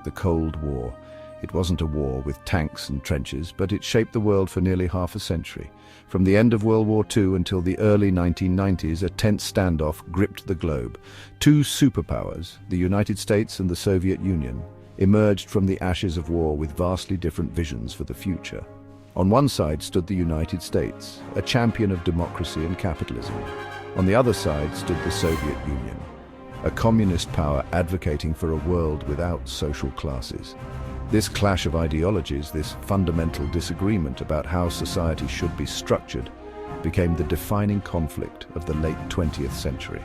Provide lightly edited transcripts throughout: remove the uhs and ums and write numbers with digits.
the Cold War. It wasn't a war with tanks and trenches, but it shaped the world for nearly half a century. From the end of World War II until the early 1990s, a tense standoff gripped the globe. Two superpowers, the United States and the Soviet Union, emerged from the ashes of war with vastly different visions for the future. On one side stood the United States, a champion of democracy and capitalism. On the other side stood the Soviet Union, a communist power advocating for a world without social classes. This clash of ideologies, this fundamental disagreement about how society should be structured, became the defining conflict of the late 20th century.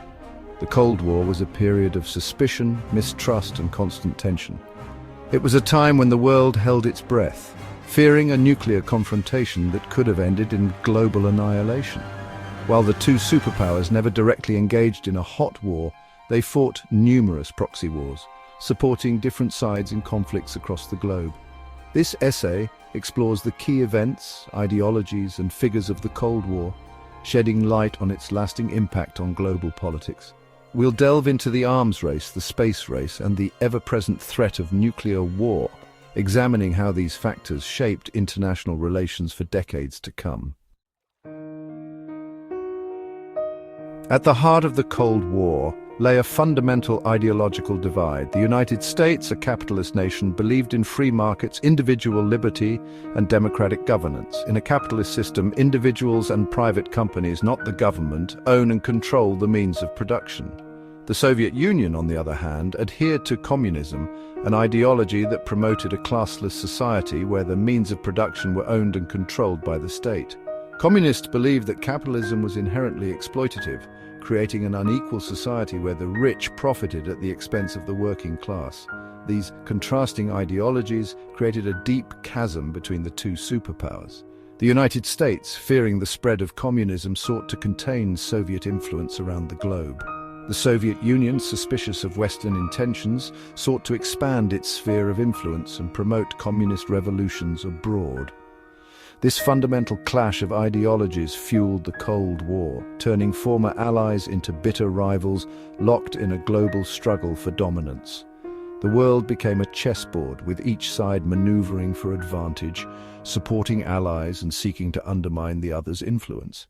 The Cold War was a period of suspicion, mistrust, and constant tension. It was a time when the world held its breath, fearing a nuclear confrontation that could have ended in global annihilation. While the two superpowers never directly engaged in a hot war, they fought numerous proxy wars, supporting different sides in conflicts across the globe. This essay explores the key events, ideologies, and figures of the Cold War, shedding light on its lasting impact on global politics. We'll delve into the arms race, the space race, and the ever-present threat of nuclear war, examining how these factors shaped international relations for decades to come. At the heart of the Cold War lay a fundamental ideological divide. The United States, a capitalist nation, believed in free markets, individual liberty, and democratic governance. In a capitalist system, individuals and private companies, not the government, own and control the means of production. The Soviet Union, on the other hand, adhered to communism, an ideology that promoted a classless society where the means of production were owned and controlled by the state. Communists believed that capitalism was inherently exploitative, creating an unequal society where the rich profited at the expense of the working class. These contrasting ideologies created a deep chasm between the two superpowers. The United States, fearing the spread of communism, sought to contain Soviet influence around the globe. The Soviet Union, suspicious of Western intentions, sought to expand its sphere of influence and promote communist revolutions abroad. This fundamental clash of ideologies fueled the Cold War, turning former allies into bitter rivals locked in a global struggle for dominance. The world became a chessboard, with each side maneuvering for advantage, supporting allies and seeking to undermine the other's influence.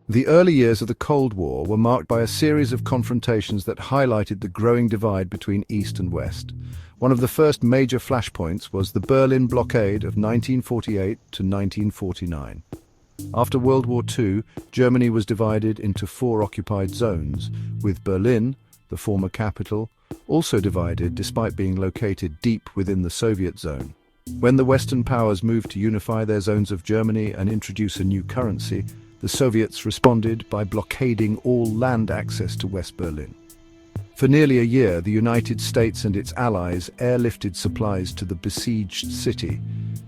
The early years of the Cold War were marked by a series of confrontations that highlighted the growing divide between East and West. One of the first major flashpoints was the Berlin blockade of 1948 to 1949. After World War II, Germany was divided into 4 occupied zones, with Berlin, the former capital, also divided despite being located deep within the Soviet zone. When the Western powers moved to unify their zones of Germany and introduce a new currency, the Soviets responded by blockading all land access to West Berlin. For nearly a year, the United States and its allies airlifted supplies to the besieged city,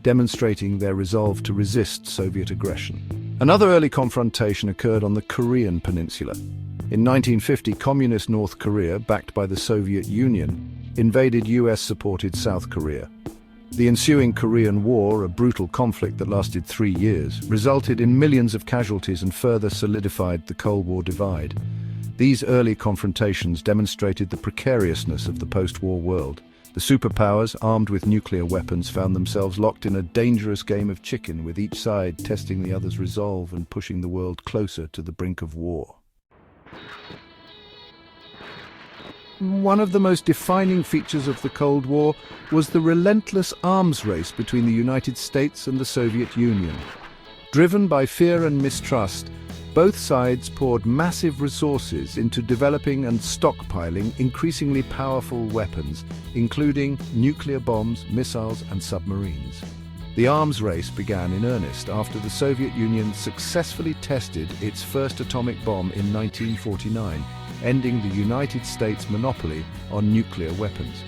demonstrating their resolve to resist Soviet aggression. Another early confrontation occurred on the Korean peninsula. In 1950, communist North Korea, backed by the Soviet Union, invaded US-supported South Korea. The ensuing Korean War, a brutal conflict that lasted 3 years, resulted in millions of casualties and further solidified the Cold War divide. These early confrontations demonstrated the precariousness of the post-war world. The superpowers, armed with nuclear weapons, found themselves locked in a dangerous game of chicken, with each side testing the other's resolve and pushing the world closer to the brink of war. One of the most defining features of the Cold War was the relentless arms race between the United States and the Soviet Union. Driven by fear and mistrust, both sides poured massive resources into developing and stockpiling increasingly powerful weapons, including nuclear bombs, missiles, and submarines. The arms race began in earnest after the Soviet Union successfully tested its first atomic bomb in 1949, ending the United States' monopoly on nuclear weapons.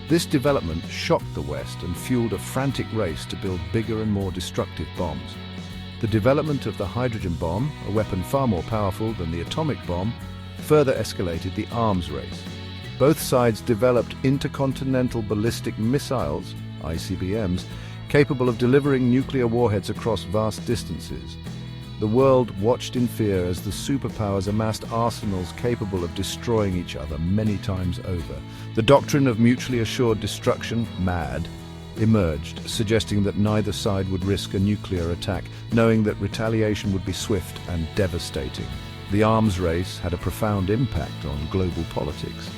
This development shocked the West and fueled a frantic race to build bigger and more destructive bombs. The development of the hydrogen bomb, a weapon far more powerful than the atomic bomb, further escalated the arms race. Both sides developed intercontinental ballistic missiles, ICBMs, capable of delivering nuclear warheads across vast distances. the world watched in fear as the superpowers amassed arsenals capable of destroying each other many times over. The doctrine of mutually assured destruction, MAD, emerged, suggesting that neither side would risk a nuclear attack, knowing that retaliation would be swift and devastating. The arms race had a profound impact on global politics.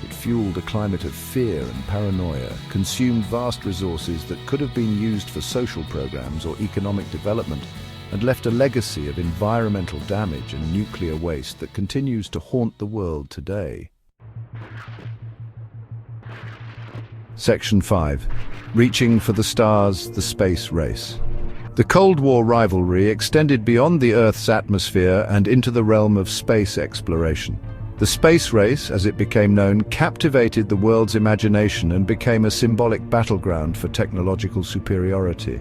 It fueled a climate of fear and paranoia, consumed vast resources that could have been used for social programs or economic development, and left a legacy of environmental damage and nuclear waste that continues to haunt the world today. Section 5. Reaching for the Stars, the Space Race. The Cold War rivalry extended beyond the Earth's atmosphere and into the realm of space exploration. The space race, as it became known, captivated the world's imagination and became a symbolic battleground for technological superiority.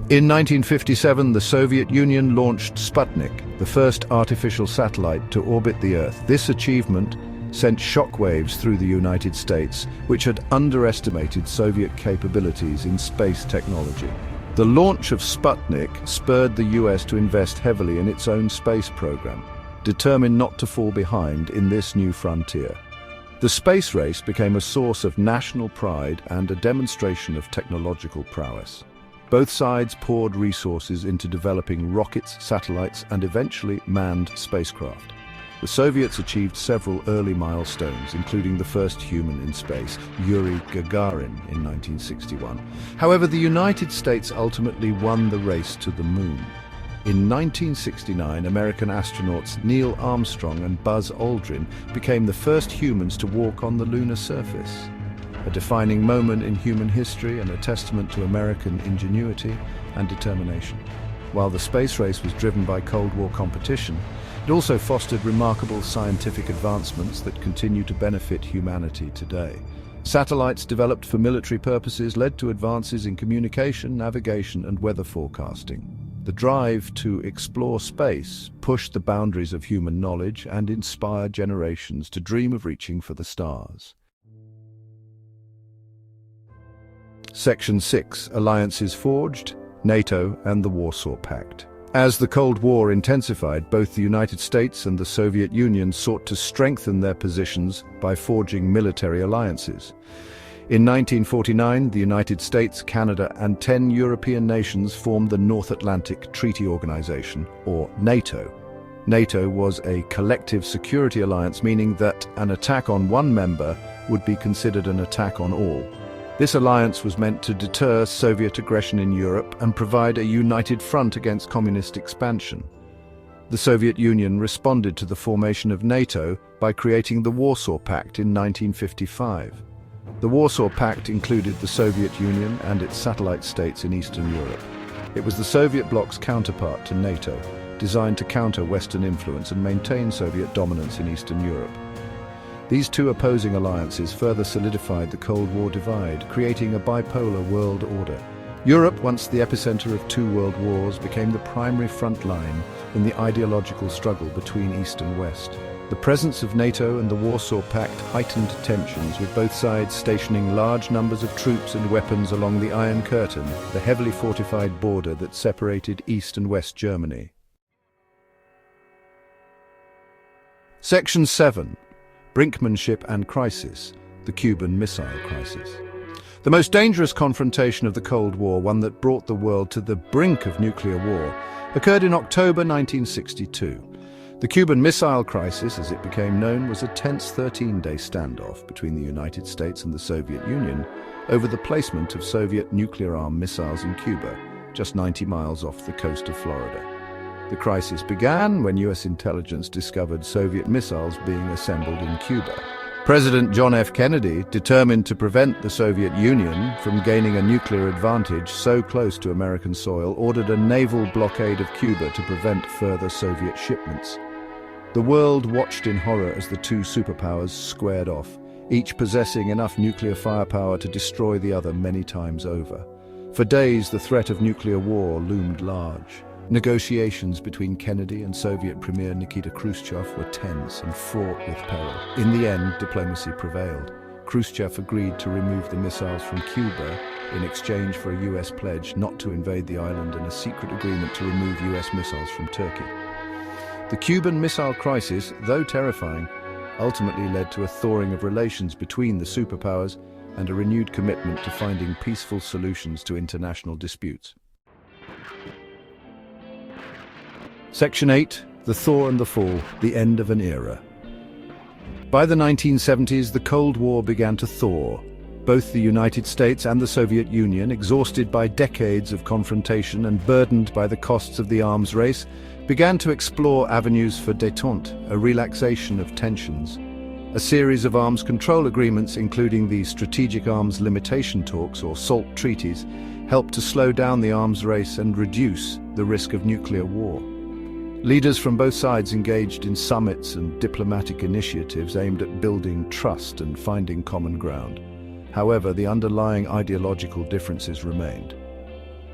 In 1957, the Soviet Union launched Sputnik, the first artificial satellite to orbit the Earth. This achievement sent shockwaves through the United States, which had underestimated Soviet capabilities in space technology. The launch of Sputnik spurred the US to invest heavily in its own space program, determined not to fall behind in this new frontier. The space race became a source of national pride and a demonstration of technological prowess. Both sides poured resources into developing rockets, satellites, and eventually manned spacecraft. The Soviets achieved several early milestones, including the first human in space, Yuri Gagarin, in 1961. However, the United States ultimately won the race to the moon. In 1969, American astronauts Neil Armstrong and Buzz Aldrin became the first humans to walk on the lunar surface. A defining moment in human history and a testament to American ingenuity and determination. While the space race was driven by Cold War competition, it also fostered remarkable scientific advancements that continue to benefit humanity today. Satellites developed for military purposes led to advances in communication, navigation, and weather forecasting. The drive to explore space pushed the boundaries of human knowledge and inspired generations to dream of reaching for the stars. Section 6. Alliances forged, NATO and the Warsaw Pact. As the Cold War intensified, both the United States and the Soviet Union sought to strengthen their positions by forging military alliances. In 1949, the United States, Canada, and 10 European nations formed the North Atlantic Treaty Organization, or NATO. NATO was a collective security alliance, meaning that an attack on one member would be considered an attack on all. This alliance was meant to deter Soviet aggression in Europe and provide a united front against communist expansion. The Soviet Union responded to the formation of NATO by creating the Warsaw Pact in 1955. The Warsaw Pact included the Soviet Union and its satellite states in Eastern Europe. It was the Soviet bloc's counterpart to NATO, designed to counter Western influence and maintain Soviet dominance in Eastern Europe. These two opposing alliances further solidified the Cold War divide, creating a bipolar world order. Europe, once the epicenter of two world wars, became the primary front line in the ideological struggle between East and West. The presence of NATO and the Warsaw Pact heightened tensions, with both sides stationing large numbers of troops and weapons along the Iron Curtain, the heavily fortified border that separated East and West Germany. Section 7. Brinkmanship and Crisis, the Cuban Missile Crisis. The most dangerous confrontation of the Cold War, one that brought the world to the brink of nuclear war, occurred in October 1962. The Cuban Missile Crisis, as it became known, was a tense 13-day standoff between the United States and the Soviet Union over the placement of Soviet nuclear-armed missiles in Cuba, just 90 miles off the coast of Florida. The crisis began when US intelligence discovered Soviet missiles being assembled in Cuba. President John F. Kennedy, determined to prevent the Soviet Union from gaining a nuclear advantage so close to American soil, ordered a naval blockade of Cuba to prevent further Soviet shipments. The world watched in horror as the two superpowers squared off, each possessing enough nuclear firepower to destroy the other many times over. For days, the threat of nuclear war loomed large. Negotiations between Kennedy and Soviet Premier Nikita Khrushchev were tense and fraught with peril. In the end, diplomacy prevailed. Khrushchev agreed to remove the missiles from Cuba in exchange for a US pledge not to invade the island and a secret agreement to remove US missiles from Turkey. The Cuban Missile Crisis, though terrifying, ultimately led to a thawing of relations between the superpowers and a renewed commitment to finding peaceful solutions to international disputes. Section 8. The Thaw and the Fall, the End of an Era. By the 1970s, the Cold War began to thaw. Both the United States and the Soviet Union, exhausted by decades of confrontation and burdened by the costs of the arms race, began to explore avenues for détente, a relaxation of tensions. A series of arms control agreements, including the Strategic Arms Limitation Talks or SALT treaties, helped to slow down the arms race and reduce the risk of nuclear war. Leaders from both sides engaged in summits and diplomatic initiatives aimed at building trust and finding common ground. However, the underlying ideological differences remained.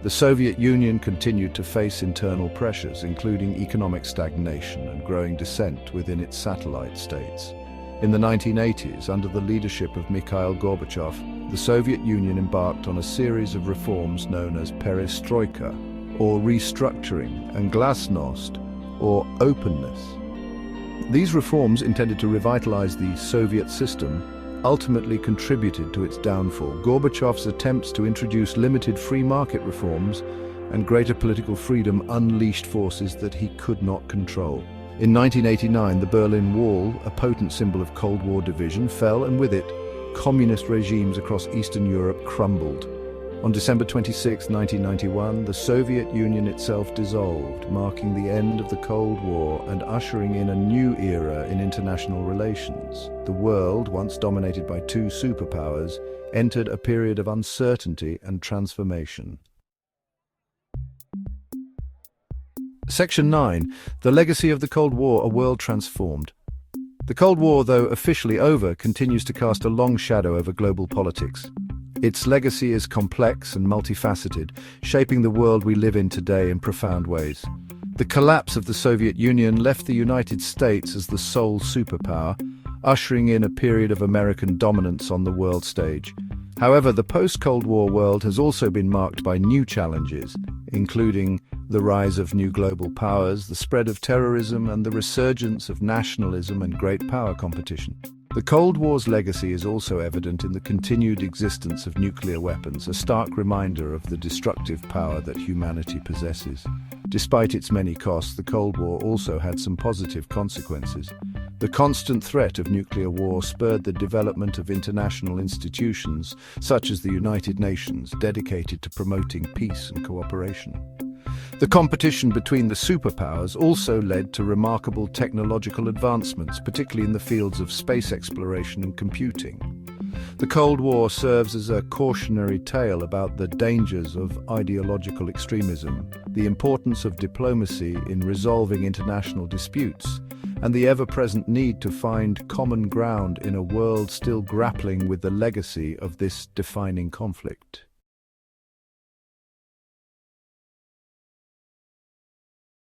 The Soviet Union continued to face internal pressures, including economic stagnation and growing dissent within its satellite states. In the 1980s, under the leadership of Mikhail Gorbachev, the Soviet Union embarked on a series of reforms known as perestroika, or restructuring, and glasnost, or openness. These reforms, intended to revitalize the Soviet system, ultimately contributed to its downfall. Gorbachev's attempts to introduce limited free market reforms and greater political freedom unleashed forces that he could not control. In 1989, the Berlin Wall, a potent symbol of Cold War division, fell, and with it, communist regimes across Eastern Europe crumbled. On December 26, 1991, the Soviet Union itself dissolved, marking the end of the Cold War and ushering in a new era in international relations. The world, once dominated by two superpowers, entered a period of uncertainty and transformation. Section 9. The Legacy of the Cold War, a World Transformed. The Cold War, though officially over, continues to cast a long shadow over global politics. Its legacy is complex and multifaceted, shaping the world we live in today in profound ways. The collapse of the Soviet Union left the United States as the sole superpower, ushering in a period of American dominance on the world stage. However, the post-Cold War world has also been marked by new challenges, including the rise of new global powers, the spread of terrorism, and the resurgence of nationalism and great power competition. The Cold War's legacy is also evident in the continued existence of nuclear weapons, a stark reminder of the destructive power that humanity possesses. Despite its many costs, the Cold War also had some positive consequences. The constant threat of nuclear war spurred the development of international institutions, such as the United Nations, dedicated to promoting peace and cooperation. The competition between the superpowers also led to remarkable technological advancements, particularly in the fields of space exploration and computing. The Cold War serves as a cautionary tale about the dangers of ideological extremism, the importance of diplomacy in resolving international disputes, and the ever-present need to find common ground in a world still grappling with the legacy of this defining conflict.